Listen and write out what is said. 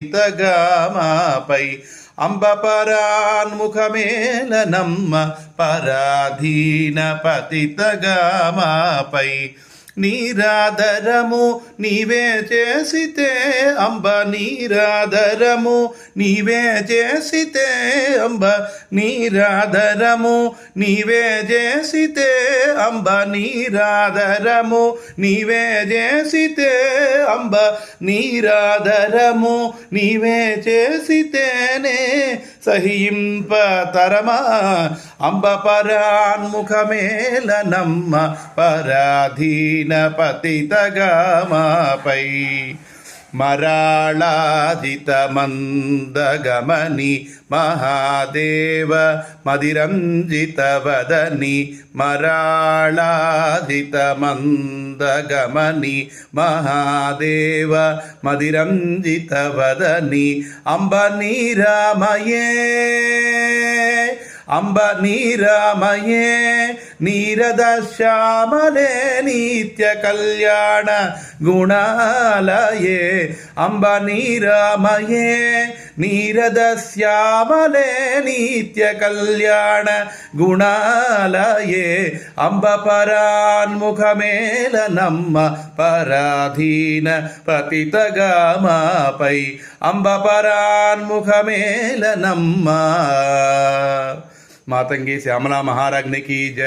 తగమాపై అంబ పరాన్ముఖమేలనమ్మ పరాధీన పతితగమాపై నీరాధరము నీవే చేసితే అంబ నీరాధరము నీవే చేసితే అంబ నీరాధరము నీవే చేసితే అంబ నీరాధరము నీవే చేసితే అంబ నీరాధరము నీవే చేసితేనే సహింప తరమా అంబ పరాన్ముఖమేలనమ్మ పరాధీన పతితగమాపై మరాళాదిత మందగమని మహాదేవ మదిరంజిత వదని మరాళాదిత మందగమని మహాదేవ మదిరంజిత వదని అంబ నీరామయే అంబ నీరామయే నీరద శ్యామలే నిత్య కళ్యాణ గుణాలయే అంబ నీరామయే నీరద శ్యామలే నిత్య కళ్యాణ గుణాలయే అంబ పరాన్ముఖమేలనమ్మ పరాధీన పతితగమాపై అంబ పరాన్ముఖమేలనమ్మ మాతంగి శ్యామలా మహారాజ్ఞి की जय।